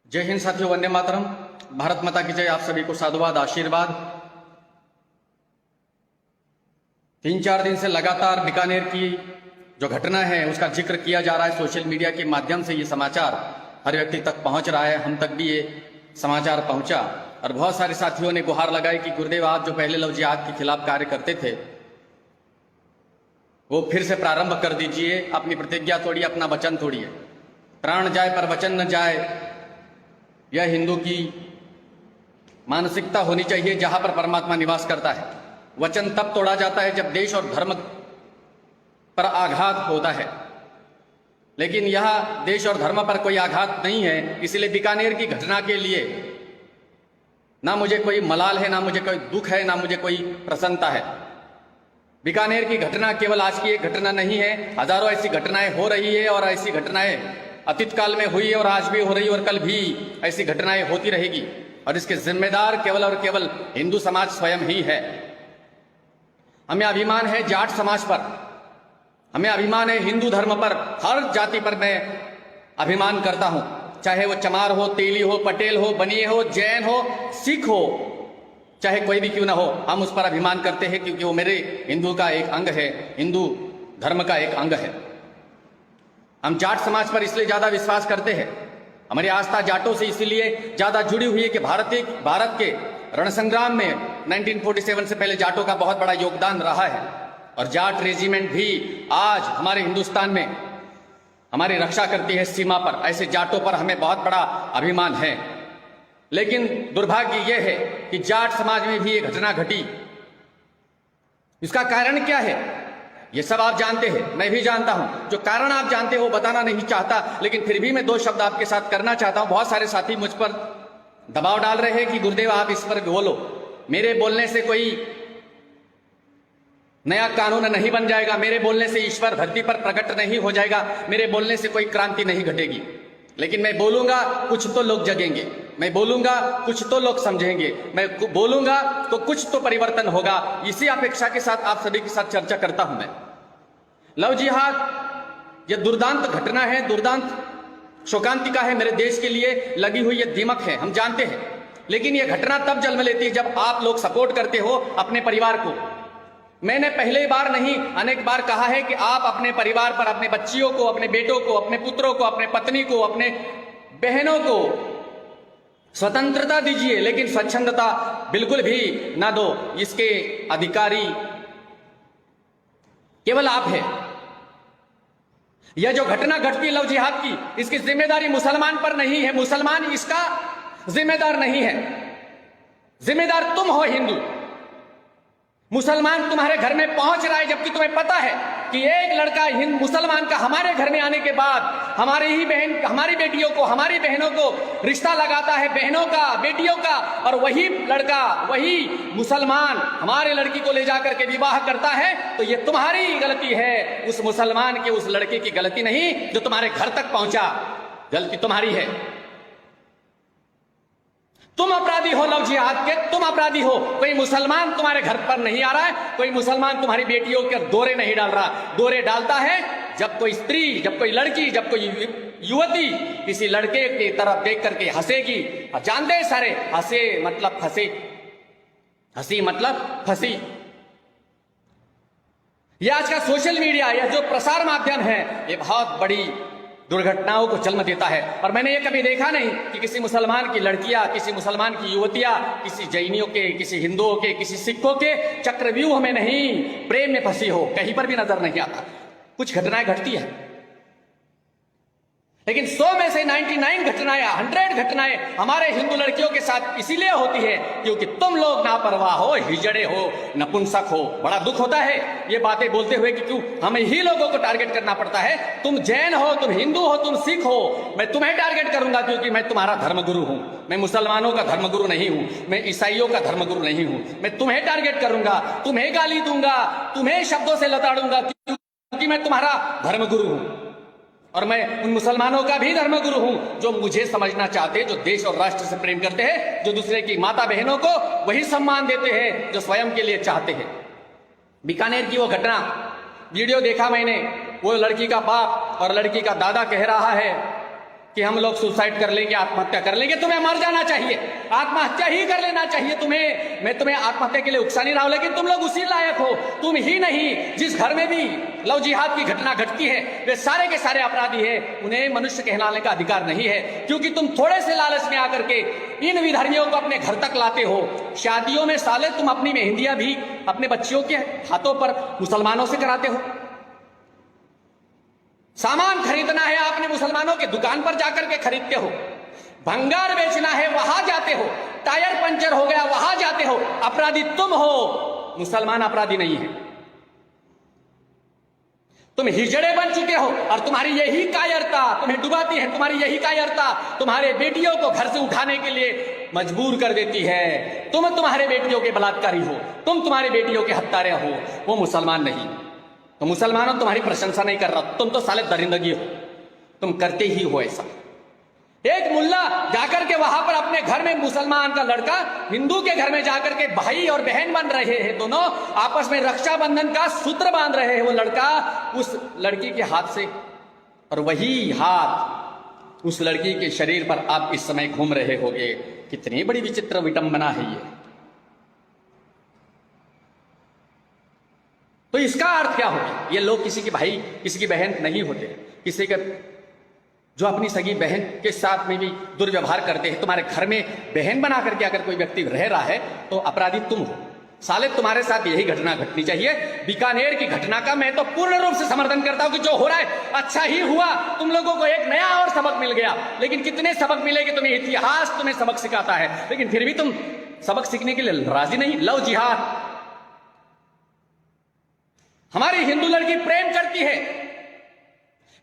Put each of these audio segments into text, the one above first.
जय हिंद साथियों, वंदे मातरम। भारत माता की जय। आप सभी को साधुवाद, आशीर्वाद। 3-4 दिन से लगातार बीकानेर की जो घटना है उसका जिक्र किया जा रहा है। सोशल मीडिया के माध्यम से ये समाचार हर व्यक्ति तक पहुंच रहा है। हम तक भी ये समाचार पहुंचा और बहुत सारे साथियों ने गुहार लगाई कि गुरुदेव, आप जो पहले लव जिहाद के खिलाफ कार्य करते थे वो फिर से प्रारंभ कर दीजिए। अपनी प्रतिज्ञा तोड़िए, अपना वचन तोड़िए। प्राण जाए पर वचन न जाए, यह हिंदू की मानसिकता होनी चाहिए जहां पर परमात्मा निवास करता है। वचन तब तोड़ा जाता है जब देश और धर्म पर आघात होता है, लेकिन यह देश और धर्म पर कोई आघात नहीं है। इसलिए बीकानेर की घटना के लिए ना मुझे कोई मलाल है, ना मुझे कोई दुख है, ना मुझे कोई प्रसन्नता है। बीकानेर की घटना केवल आज की एक घटना नहीं है। हजारों ऐसी घटनाएं हो रही है और ऐसी घटनाएं अतीत काल में हुई और आज भी हो रही और कल भी ऐसी घटनाएं होती रहेगी। और इसके जिम्मेदार केवल और केवल हिंदू समाज स्वयं ही है। हमें अभिमान है जाट समाज पर, हमें अभिमान है हिंदू धर्म पर। हर जाति पर मैं अभिमान करता हूं, चाहे वो चमार हो, तेली हो, पटेल हो, बनिए हो, जैन हो, सिख हो, चाहे कोई भी क्यों ना हो, हम उस पर अभिमान करते हैं क्योंकि वो मेरे हिंदू का एक अंग है, हिंदू धर्म का एक अंग है। हम जाट समाज पर इसलिए ज्यादा विश्वास करते हैं, हमारी आस्था जाटों से इसलिए ज्यादा जुड़ी हुई है कि भारत के रण संग्राम में 1947 से पहले जाटों का बहुत बड़ा योगदान रहा है। और जाट रेजिमेंट भी आज हमारे हिंदुस्तान में हमारी रक्षा करती है सीमा पर। ऐसे जाटों पर हमें बहुत बड़ा अभिमान है। लेकिन दुर्भाग्य यह है कि जाट समाज में भी ये घटना घटी। इसका कारण क्या है ये सब आप जानते हैं, मैं भी जानता हूं। जो कारण आप जानते हो बताना नहीं चाहता, लेकिन फिर भी मैं 2 शब्द आपके साथ करना चाहता हूं। बहुत सारे साथी मुझ पर दबाव डाल रहे हैं कि गुरुदेव आप इस पर बोलो। मेरे बोलने से कोई नया कानून नहीं बन जाएगा, मेरे बोलने से ईश्वर धरती पर प्रकट नहीं हो जाएगा, मेरे बोलने से कोई क्रांति नहीं घटेगी। लेकिन मैं बोलूंगा कुछ तो लोग जगेंगे, मैं बोलूंगा कुछ तो लोग समझेंगे, मैं बोलूंगा तो कुछ तो परिवर्तन होगा। इसी अपेक्षा के साथ आप सभी के साथ चर्चा करता हूं मैं। लव जिहाद यह दुर्दांत घटना है, दुर्दांत शोकांतिका है, मेरे देश के लिए लगी हुई यह दीमक है, हम जानते हैं। लेकिन यह घटना तब जन्म लेती है जब आप लोग सपोर्ट करते हो अपने परिवार को। मैंने पहले बार नहीं अनेक बार कहा है कि आप अपने परिवार पर, अपने बच्चियों को, अपने बेटों को, अपने पुत्रों को, अपने पत्नी को, अपने बहनों को स्वतंत्रता दीजिए, लेकिन स्वच्छंदता बिल्कुल भी ना दो। इसके अधिकारी केवल आप है। यह जो घटना घटती लव जिहाद की, इसकी जिम्मेदारी मुसलमान पर नहीं है, मुसलमान इसका जिम्मेदार नहीं है। जिम्मेदार तुम हो हिंदू। मुसलमान तुम्हारे घर में पहुंच रहा है जबकि तुम्हें पता है कि एक लड़का मुसलमान का हमारे घर में आने के बाद हमारी ही बहन, हमारी बेटियों को, हमारी बहनों को रिश्ता लगाता है, बहनों का, बेटियों का, और वही लड़का, वही मुसलमान हमारे लड़की को ले जाकर के विवाह करता है। तो ये तुम्हारी गलती है, उस मुसलमान के, उस लड़के की गलती नहीं जो तुम्हारे घर तक पहुंचा। गलती तुम्हारी है। तुम अपराधी हो लव जिहाद के, तुम अपराधी हो। कोई मुसलमान तुम्हारे घर पर नहीं आ रहा है, कोई मुसलमान तुम्हारी बेटियों के दोरे नहीं डाल रहा। दोरे डालता है जब कोई स्त्री, जब कोई लड़की, जब कोई युवती किसी लड़के की तरफ देख करके हंसेगी। जानते हैं सारे, हंसे मतलब फंसे, हंसी मतलब फंसी। यह आज का सोशल मीडिया, यह जो प्रसार माध्यम है, ये बहुत बड़ी दुर्घटनाओं को जन्म देता है। और मैंने ये कभी देखा नहीं कि किसी मुसलमान की लड़कियां, किसी मुसलमान की युवतियां, किसी जैनियों के, किसी हिंदुओं के, किसी सिखों के चक्रव्यूह में नहीं, प्रेम में फंसी हो। कहीं पर भी नजर नहीं आता। कुछ घटनाएं घटती है, लेकिन 100 में से 99 घटनाएं, 100 घटनाएं हमारे हिंदू लड़कियों के साथ इसीलिए होती है क्योंकि तुम लोग लापरवाह हो, हिजड़े हो, नपुंसक हो। बड़ा दुख होता है ये बातें बोलते हुए कि क्यों हमें ही लोगों को टारगेट करना पड़ता है। तुम जैन हो, तुम हिंदू हो, तुम सिख हो, मैं तुम्हें टारगेट करूंगा क्योंकि मैं तुम्हारा धर्मगुरु हूं। मैं मुसलमानों का धर्मगुरु नहीं हूं, मैं ईसाइयों का धर्मगुरु नहीं हूं। मैं तुम्हें टारगेट करूंगा, तुम्हें गाली दूंगा, तुम्हें शब्दों से लताड़ूंगा क्योंकि मैं तुम्हारा धर्मगुरु हूं। और मैं उन मुसलमानों का भी धर्मगुरु हूं जो मुझे समझना चाहते हैं, जो देश और राष्ट्र से प्रेम करते हैं, जो दूसरे की माता बहनों को वही सम्मान देते हैं जो स्वयं के लिए चाहते हैं। बीकानेर की वो घटना, वीडियो देखा मैंने, वो लड़की का बाप और लड़की का दादा कह रहा है कि हम लोग सुसाइड कर लेंगे, आत्महत्या कर लेंगे। तुम्हें मर जाना चाहिए, आत्महत्या ही कर लेना चाहिए तुम्हें। मैं तुम्हें आत्महत्या के लिए उकसा नहीं रहा हूं, लेकिन तुम लोग उसी लायक हो। तुम ही नहीं, जिस घर में भी लव जिहाद की घटना घटती है वे सारे के सारे अपराधी हैं। उन्हें मनुष्य कहलाने का अधिकार नहीं है, क्योंकि तुम थोड़े से लालच में आकर के इन विधर्मियों को अपने घर तक लाते हो। शादियों में साले तुम अपनी मेहंदियां भी अपने बच्चियों के हाथों पर मुसलमानों से कराते हो। सामान खरीदना है, आपने मुसलमानों के दुकान पर जाकर के खरीदते हो। भंगार बेचना है, वहां जाते हो। टायर पंचर हो गया, वहां जाते हो। अपराधी तुम हो, मुसलमान अपराधी नहीं है। तुम हिजड़े बन चुके हो और तुम्हारी यही कायरता तुम्हें डुबाती है। तुम्हारी यही कायरता तुम्हारे बेटियों को घर से उठाने के लिए मजबूर कर देती है। तुम तुम्हारे बेटियों के बलात्कारी हो, तुम तुम्हारी बेटियों के हत्यारे हो, वो मुसलमान नहीं। तो मुसलमानों तुम्हारी प्रशंसा नहीं कर रहा, तुम तो साले दरिंदगी हो, तुम करते ही हो ऐसा। एक मुल्ला जाकर के वहां पर अपने घर में मुसलमान का लड़का हिंदू के घर में जाकर के भाई और बहन बन रहे हैं, दोनों आपस में रक्षाबंधन का सूत्र बांध रहे हैं। वो लड़का उस लड़की के हाथ से, और वही हाथ उस लड़की के शरीर पर आप इस समय घूम रहे होगे। कितनी बड़ी विचित्र विडंबना है ये। तो इसका अर्थ क्या होगा? ये लोग किसी की भाई किसी की बहन नहीं होते। किसी के जो अपनी सगी बहन के साथ में भी दुर्व्यवहार करते हैं, तुम्हारे घर में बहन बना करके अगर कोई व्यक्ति रह रहा है तो अपराधी तुम हो। साले तुम्हारे साथ यही घटना घटनी चाहिए। बीकानेर की घटना का मैं तो पूर्ण रूप से समर्थन करता हूं कि जो हो रहा है अच्छा ही हुआ। तुम लोगों को एक नया और सबक मिल गया। लेकिन कितने सबक मिले कि तुम्हें इतिहास तुम्हें सबक सिखाता है, लेकिन फिर भी तुम सबक सीखने के लिए राजी नहीं। लव जिहाद, हमारी हिंदू लड़की प्रेम करती है,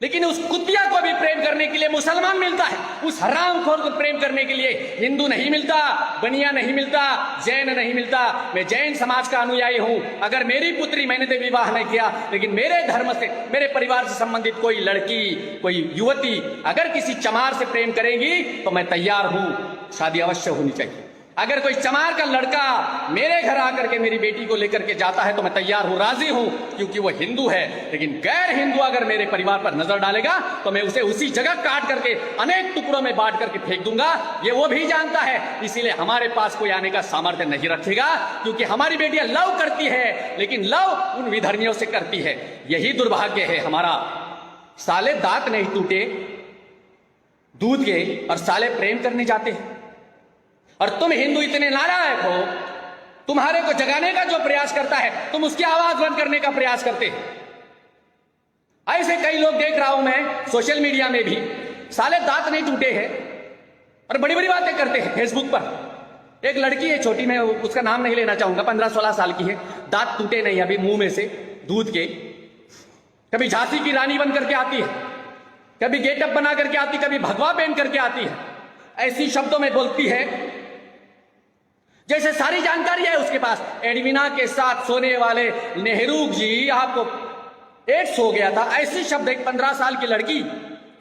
लेकिन उस कुतिया को भी प्रेम करने के लिए मुसलमान मिलता है। उस हरामखोर को प्रेम करने के लिए हिंदू नहीं मिलता, बनिया नहीं मिलता, जैन नहीं मिलता। मैं जैन समाज का अनुयायी हूं। अगर मेरी पुत्री, मैंने तो विवाह नहीं किया, लेकिन मेरे धर्म से, मेरे परिवार से संबंधित कोई लड़की, कोई युवती अगर किसी चमार से प्रेम करेगी तो मैं तैयार हूं। शादी अवश्य होनी चाहिए। अगर कोई चमार का लड़का मेरे घर आकर के मेरी बेटी को लेकर के जाता है तो मैं तैयार हूं, राजी हूं, क्योंकि वो हिंदू है। लेकिन गैर हिंदू अगर मेरे परिवार पर नजर डालेगा तो मैं उसे उसी जगह काट करके अनेक टुकड़ों में बांट करके फेंक दूंगा। ये वो भी जानता है, इसीलिए हमारे पास कोई आने का सामर्थ्य नहीं रखेगा, क्योंकि हमारी बेटियां लव करती है, लेकिन लव उन विधर्मियों से करती है। यही दुर्भाग्य है हमारा। साले दांत नहीं टूटे दूध के और साले प्रेम करने जाते हैं। और तुम हिंदू इतने नालायक हो, तुम्हारे को जगाने का जो प्रयास करता है तुम उसकी आवाज बंद करने का प्रयास करते हैं। ऐसे कई लोग देख रहा हूं मैं सोशल मीडिया में भी, साले दांत नहीं टूटे हैं और बड़ी बड़ी बातें करते हैं फेसबुक पर। एक लड़की है छोटी, मैं उसका नाम नहीं लेना चाहूंगा, 15-16 साल की है, दांत टूटे नहीं अभी मुंह में से दूध के। कभी झांसी की रानी बन करके आती है, कभी गेटअप बना करके आती, कभी भगवा पहन करके आती है। ऐसी शब्दों में बोलती है जैसे सारी जानकारी है उसके पास। एडविना के साथ सोने वाले नेहरू जी, आपको एड्स हो गया था, ऐसे शब्द। एक 15 साल की लड़की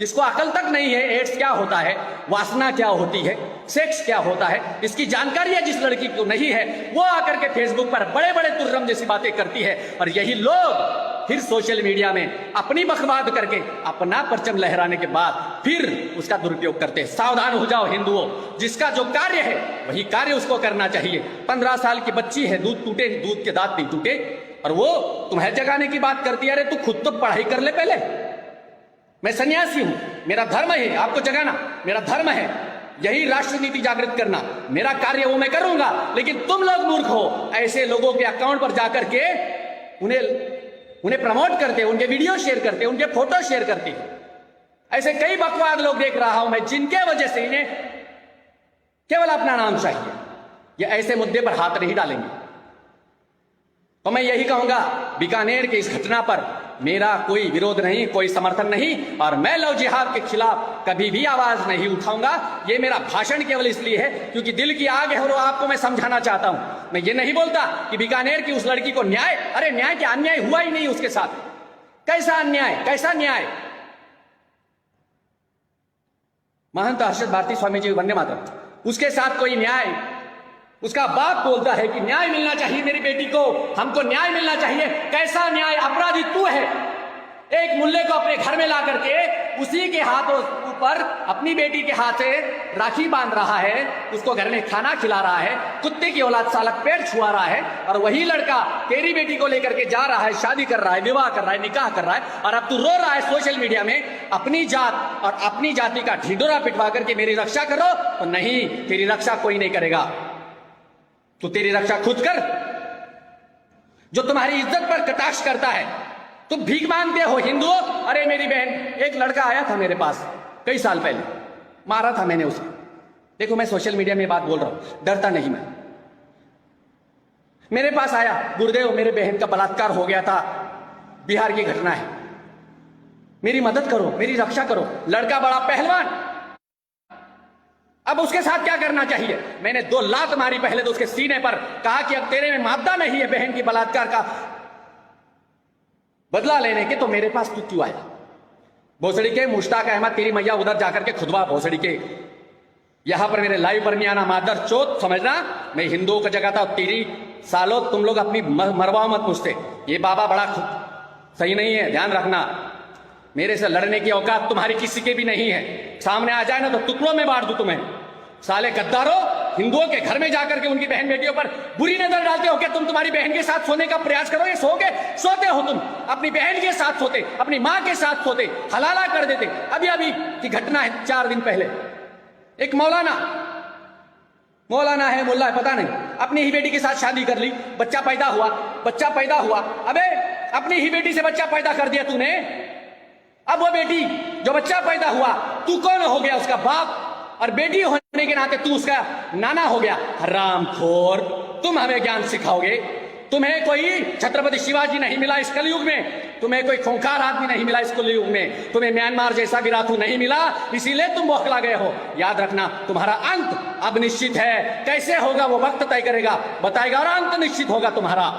जिसको अकल तक नहीं है एड्स क्या होता है, वासना क्या होती है, सेक्स क्या होता है, इसकी जानकारी है जिस लड़की को नहीं है, वो आकर के फेसबुक पर बड़े बड़े तुर्रम जैसी बातें करती है। और यही लोग फिर सोशल मीडिया में अपनी बकवाद करके अपना परचम लहराने के बाद फिर उसका दुरुपयोग करते हैं। सावधान हो जाओ हिंदुओं, जिसका जो कार्य है वही कार्य उसको करना चाहिए। 15 साल की बच्ची है, दूध टूटे, दूध के दांत नहीं टूटे, और वो तुम्हें जगाने की बात करती है। अरे तू खुद तो पढ़ाई कर ले पहले। मैं सन्यासी हूं, मेरा धर्म है आपको जगाना, मेरा धर्म है यही राष्ट्र नीति जागृत करना, मेरा कार्य वो मैं करूंगा। लेकिन तुम लोग मूर्ख हो, ऐसे लोगों के अकाउंट पर जाकर के उन्हें प्रमोट करते, उनके वीडियो शेयर करते, उनके फोटो शेयर करते। ऐसे कई बकवाद लोग देख रहा हूं मैं, जिनके वजह से इन्हें केवल अपना नाम चाहिए। ये ऐसे मुद्दे पर हाथ नहीं डालेंगे। तो मैं यही कहूंगा, बीकानेर की इस घटना पर मेरा कोई विरोध नहीं, कोई समर्थन नहीं, और मैं लव जिहाद के खिलाफ कभी भी आवाज नहीं उठाऊंगा। ये मेरा भाषण केवल इसलिए है क्योंकि दिल की आग है और आपको मैं समझाना चाहता हूं। मैं ये नहीं बोलता कि बीकानेर की उस लड़की को न्याय, अरे न्याय क्या, अन्याय हुआ ही नहीं उसके साथ। कैसा अन्याय, कैसा न्याय। महंत हर्षद भारती स्वामी जी वंदे मातरम, उसके साथ कोई न्याय, उसका बाप बोलता है कि न्याय मिलना चाहिए मेरी बेटी को, हमको न्याय मिलना चाहिए। कैसा न्याय, अपराधी तू है। एक मुल्ले को अपने घर में ला करके उसी के हाथों ऊपर अपनी बेटी के हाथ से राखी बांध रहा है, उसको घर में खाना खिला रहा है, कुत्ते की औलाद सालक पेट छुआ रहा है, और वही लड़का तेरी बेटी को लेकर के जा रहा है, शादी कर रहा है, विवाह कर रहा है, निकाह कर रहा है, और अब तू रो रहा है सोशल मीडिया में अपनी जात और अपनी जाति का ढिंडोरा पिटवा करके मेरी रक्षा करो। तो नहीं, तेरी रक्षा कोई नहीं करेगा, तू तेरी रक्षा खुद कर। जो तुम्हारी इज्जत पर कटाक्ष करता है, तुम भीख मांगते हो हिंदुओं। अरे मेरी बहन, एक लड़का आया था मेरे पास कई साल पहले, मारा था मैंने उसे। देखो मैं सोशल मीडिया में बात बोल रहा हूं, डरता नहीं मैं। मेरे पास आया, गुरुदेव मेरे बहन का बलात्कार हो गया था, बिहार की घटना है, मेरी मदद करो, मेरी रक्षा करो। लड़का बड़ा पहलवान, अब उसके साथ क्या करना चाहिए? मैंने 2 लात मारी पहले तो उसके सीने पर, कहा कि अब तेरे में मादा नहीं है बहन की बलात्कार का बदला लेने के, तो मेरे पास तू क्यों आया? भोसड़ी के मुश्ताक अहमद, तेरी मैया उधर जाकर के खुदवा भोसड़ी के, यहां पर मेरे लाइव पर नहीं आना, मादर चोत, समझना मैं हिंदुओं का जगह था। तेरी सालों तुम लोग अपनी मरवाओ मत मुझसे, ये बाबा बड़ा सही नहीं है, ध्यान रखना। मेरे से लड़ने की औकात तुम्हारी किसी के भी नहीं है, सामने आ जाए ना तो टुकड़ों में बांट दूं तुम्हें। साले गद्दारों, हिंदुओं के घर में जाकर के उनकी बहन बेटियों पर बुरी नजर डालते हो क्या? तुम तुम्हारी बहन के साथ सोने का प्रयास करो, ये सोते हो तुम, अपनी बहन के साथ सोते, अपनी मां के साथ सोते, हलाला कर देते। अभी अभी की घटना है, 4 दिन पहले एक मौलाना है, मुल्ला है, पता नहीं, अपनी ही बेटी के साथ शादी कर ली, बच्चा पैदा हुआ। अबे अपनी ही बेटी से बच्चा पैदा कर दिया तूने, अब वो बेटी जो बच्चा पैदा हुआ, तू कौन हो गया? उसका बाप, और बेटी होने के नाते तू उसका नाना हो गया। हरामखोर, तुम हमें ज्ञान सिखाओगे? तुम्हें कोई छत्रपति शिवाजी नहीं मिला इस कलयुग में, तुम्हें कोई खूंखार आदमी नहीं मिला इस कलयुग में, तुम्हें म्यांमार जैसा विराथू नहीं मिला, इसीलिए तुम बौखला गए हो। याद रखना, तुम्हारा अंत अब निश्चित है, कैसे होगा वो वक्त तय करेगा, बताएगा, और अंत निश्चित होगा तुम्हारा।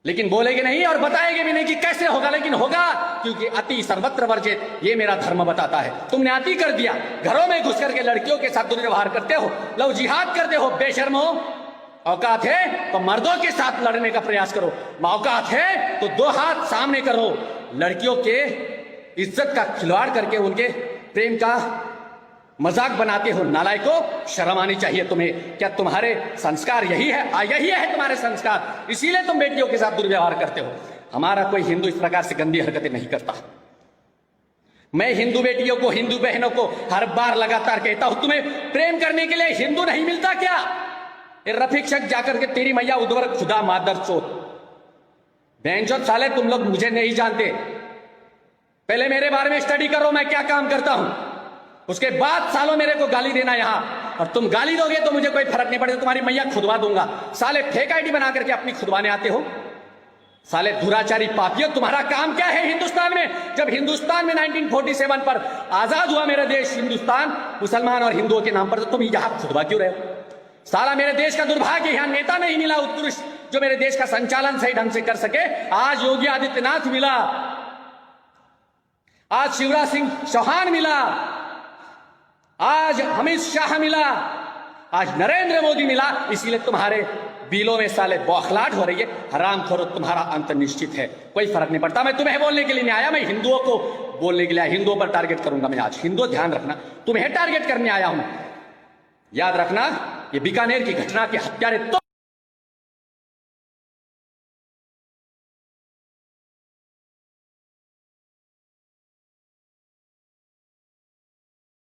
लेकिन बोलेंगे नहीं और बताएंगे भी नहीं कि कैसे होगा, लेकिन होगा, क्योंकि अति सर्वत्र वर्जित, ये मेरा धर्म बताता है। तुमने अति कर दिया, घरों में घुस करके लड़कियों के साथ दुर्व्यवहार करते हो, लव जिहाद करते हो, बेशर्मो। औकात है तो मर्दों के साथ लड़ने का प्रयास करो, औकात है तो 2 हाथ सामने करो। लड़कियों के इज्जत का खिलवाड़ करके उनके प्रेम का मजाक बनाते हो, नालायकों, शर्म आनी चाहिए तुम्हें। क्या तुम्हारे संस्कार यही है? यही है तुम्हारे संस्कार, इसीलिए तुम बेटियों के साथ दुर्व्यवहार करते हो। हमारा कोई हिंदू इस प्रकार से गंदी हरकतें नहीं करता। मैं हिंदू बेटियों को, हिंदू बहनों को हर बार लगातार कहता हूं, तुम्हें प्रेम करने के लिए हिंदू नहीं मिलता क्या? रफीक शक जाकर के तेरी मैया उद्वर खुदा मादर चोत, बहनचोद साले, तुम लोग मुझे नहीं जानते, पहले मेरे बारे में स्टडी करो, मैं क्या काम करता हूं, उसके बाद सालों मेरे को गाली देना यहां। और तुम गाली दोगे तो मुझे कोई फर्क नहीं पड़ेगा, तुम्हारी मैया खुदवा दूंगा। साले फेक आईडी बना करके अपनी खुदवाने आते हो, साले दुराचारी पापियों, तुम्हारा काम क्या है हिंदुस्तान में? जब हिंदुस्तान में 1947 पर आजाद हुआ मेरा देश हिंदुस्तान, मुसलमान और हिंदुओं के नाम पर, तो तुम यहां खुदवा क्यों रहे हो? साला मेरे देश का दुर्भाग्य, यहां नेता नहीं मिला उत्कृष्ट जो मेरे देश का संचालन सही ढंग से कर सके। आज योगी आदित्यनाथ मिला, आज शिवराज सिंह चौहान मिला, आज अमित शाह मिला, आज नरेंद्र मोदी मिला, इसीलिए तुम्हारे बिलों में साले बौखलाहट हो रही है। हरामखोरों, तुम्हारा अंत निश्चित है, कोई फर्क नहीं पड़ता। मैं तुम्हें बोलने के लिए नहीं आया, मैं हिंदुओं को बोलने के लिए, हिंदुओं पर टारगेट करूंगा मैं आज। हिंदुओं ध्यान रखना, तुम्हें टारगेट करने आया हूं। याद रखना, ये बीकानेर की घटना के हत्यारे तो